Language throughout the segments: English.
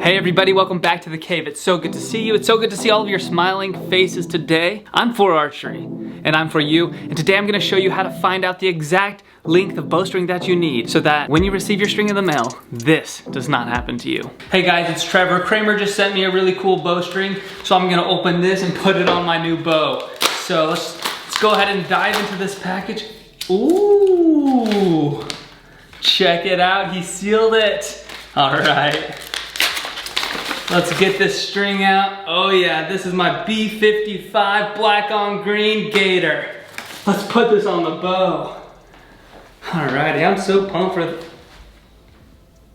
Hey everybody, welcome back to the cave. It's so good to see you. It's so good to see all of your smiling faces today. I'm for archery, and I'm for you. And today I'm gonna show you how to find out the exact length of bowstring that you need so that when you receive your string in the mail, this does not happen to you. Hey guys, it's Trevor. Kramer just sent me a really cool bowstring, so I'm gonna open this and put it on my new bow. So let's go ahead and dive into this package. Ooh, check it out, he sealed it. All right. Let's get this string out. Oh yeah, this is my B55 black on green gator. Let's put this on the bow. Alrighty, I'm so pumped for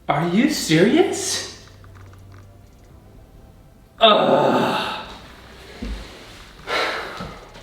Are you serious? Ugh.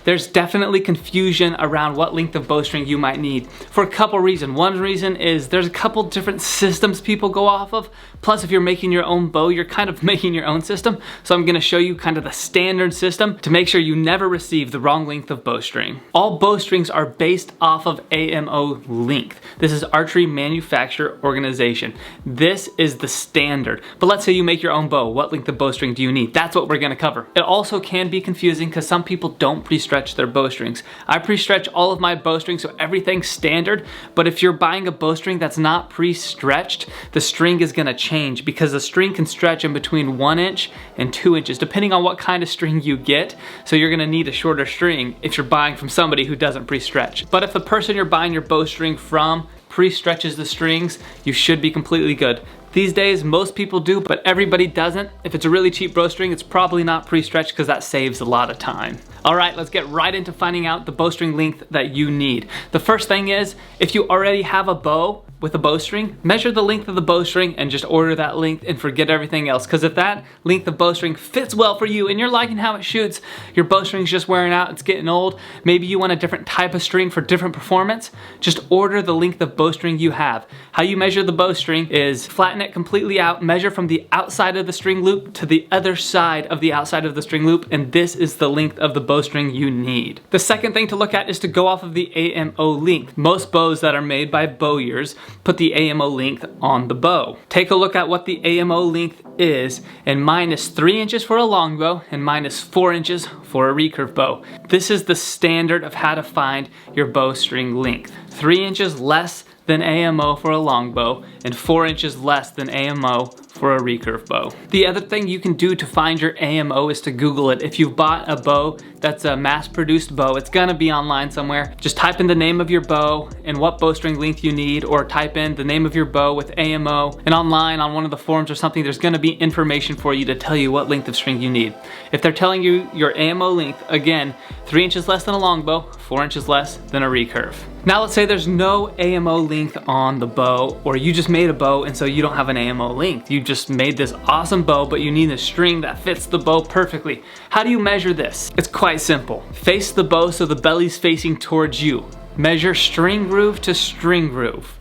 There's definitely confusion around what length of bowstring you might need for a couple reasons. One reason is there's a couple different systems people go off of. Plus, if you're making your own bow, you're kind of making your own system. So I'm gonna show you kind of the standard system to make sure you never receive the wrong length of bowstring. All bowstrings are based off of AMO length. This is Archery Manufacturer Organization. This is the standard. But let's say you make your own bow. What length of bowstring do you need? That's what we're gonna cover. It also can be confusing because some people don't pre-stretch their bowstrings. I pre-stretch all of my bowstrings, so everything's standard, but if you're buying a bowstring that's not pre-stretched, the string is gonna change because the string can stretch in between 1 inch and 2 inches, depending on what kind of string you get. So you're gonna need a shorter string if you're buying from somebody who doesn't pre-stretch. But if the person you're buying your bowstring from pre-stretches the strings, you should be completely good. These days, most people do, but everybody doesn't. If it's a really cheap bowstring, it's probably not pre-stretched because that saves a lot of time. All right, let's get right into finding out the bowstring length that you need. The first thing is, if you already have a bow with a bowstring, measure the length of the bowstring and just order that length and forget everything else. Because if that length of bowstring fits well for you and you're liking how it shoots, your bowstring's just wearing out, it's getting old, maybe you want a different type of string for different performance, just order the length of bowstring you have. How you measure the bowstring is flatten it completely out, measure from the outside of the string loop to the other side of the outside of the string loop, and this is the length of the bowstring you need. The second thing to look at is to go off of the AMO length. Most bows that are made by bowyers put the AMO length on the bow. Take a look at what the AMO length is and minus 3 inches for a longbow and minus 4 inches for a recurve bow. This is the standard of how to find your bowstring length. 3 inches less than AMO for a longbow and 4 inches less than AMO for a recurve bow. The other thing you can do to find your AMO is to Google it. If you've bought a bow that's a mass-produced bow, it's gonna be online somewhere. Just type in the name of your bow and what bowstring length you need, or type in the name of your bow with AMO, and online on one of the forums or something, there's gonna be information for you to tell you what length of string you need. If they're telling you your AMO length, again, 3 inches less than a longbow, 4 inches less than a recurve. Now let's say there's no AMO length on the bow, or you just made a bow and so you don't have an AMO length. You just made this awesome bow, but you need a string that fits the bow perfectly. How do you measure this? It's quite simple. Face the bow so the belly's facing towards you. Measure string groove to string groove.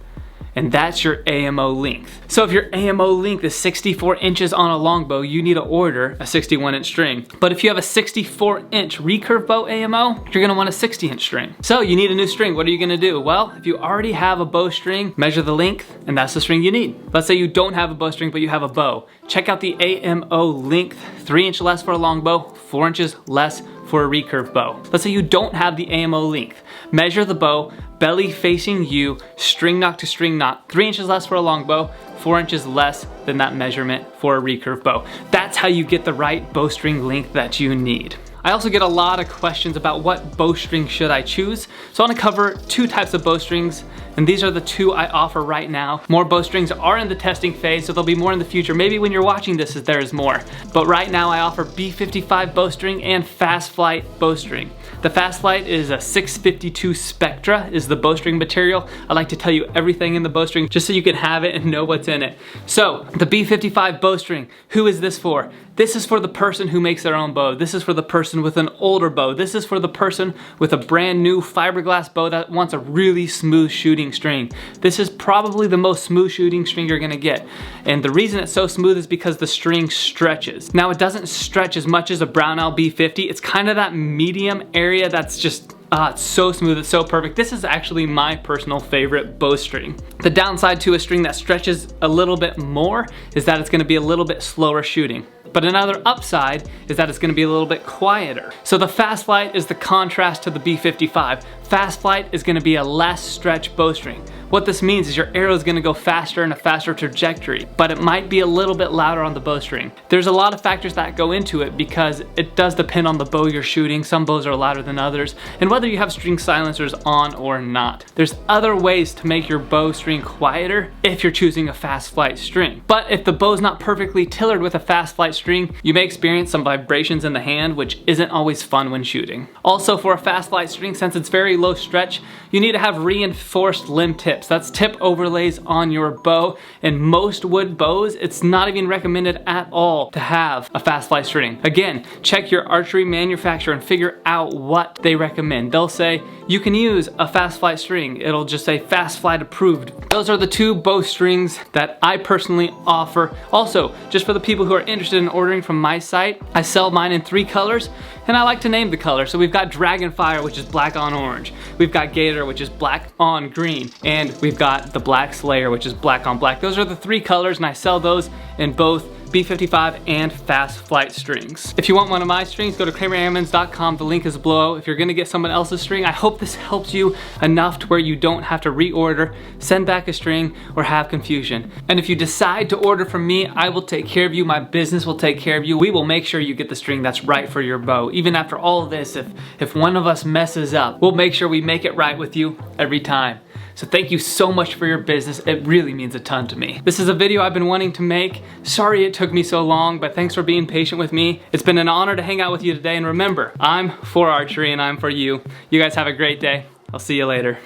And that's your AMO length. So if your AMO length is 64 inches on a longbow, you need to order a 61-inch string. But if you have a 64-inch recurve bow AMO, you're gonna want a 60-inch string. So you need a new string. What are you gonna do? Well, if you already have a bowstring, measure the length, and that's the string you need. Let's say you don't have a bowstring, but you have a bow. Check out the AMO length, 3 inches less for a longbow, 4 inches less for a recurve bow. Let's say you don't have the AMO length. Measure the bow, belly facing you, string knock to string knock, 3 inches less for a longbow, 4 inches less than that measurement for a recurve bow. That's how you get the right bowstring length that you need. I also get a lot of questions about what bowstring should I choose. So I want to cover two types of bowstrings, and these are the two I offer right now. More bowstrings are in the testing phase, so there'll be more in the future. Maybe when you're watching this, there is more. But right now I offer B55 bowstring and Fast Flight bowstring. The Fast Flight is a 652 Spectra is the bowstring material. I like to tell you everything in the bowstring just so you can have it and know what's in it. So the B55 bowstring, who is this for? This is for the person who makes their own bow. This is for the person with an older bow. This is for the person with a brand new fiberglass bow that wants a really smooth shooting string. This is probably the most smooth shooting string you're gonna get. And the reason it's so smooth is because the string stretches. Now it doesn't stretch as much as a Brownell B50. It's kind of that medium area that's just It's so smooth, it's so perfect. This is actually my personal favorite bowstring. The downside to a string that stretches a little bit more is that it's gonna be a little bit slower shooting. But another upside is that it's gonna be a little bit quieter. So the Fast Flight is the contrast to the B55. Fast Flight is gonna be a less stretch bowstring. What this means is your arrow is gonna go faster in a faster trajectory, but it might be a little bit louder on the bowstring. There's a lot of factors that go into it because it does depend on the bow you're shooting. Some bows are louder than others, and whether you have string silencers on or not. There's other ways to make your bowstring quieter if you're choosing a Fast Flight string. But if the bow's not perfectly tillered with a Fast Flight string, you may experience some vibrations in the hand, which isn't always fun when shooting. Also, for a Fast Flight string, since it's very low stretch, you need to have reinforced limb tips. That's tip overlays on your bow. In most wood bows, it's not even recommended at all to have a Fast Flight string. Again, check your archery manufacturer and figure out what they recommend. They'll say you can use a Fast Flight string. It'll just say Fast Flight approved. Those are the two bowstrings that I personally offer. Also, just for the people who are interested in ordering from my site, I sell mine in 3 colors, and I like to name the colors. So we've got Dragonfire, which is black on orange. We've got Gator, which is black on green. And we've got the Black Slayer, which is black on black. Those are the 3 colors, and I sell those in both B55 and Fast Flight strings. If you want one of my strings, go to KramerAmmons.com. The link is below. If you're gonna get someone else's string, I hope this helps you enough to where you don't have to reorder, send back a string, or have confusion. And if you decide to order from me, I will take care of you. My business will take care of you. We will make sure you get the string that's right for your bow. Even after all of this, if one of us messes up, we'll make sure we make it right with you every time. So thank you so much for your business. It really means a ton to me. This is a video I've been wanting to make. Sorry it took me so long, but thanks for being patient with me. It's been an honor to hang out with you today, and remember, I'm for archery and I'm for you. You guys have a great day. I'll see you later.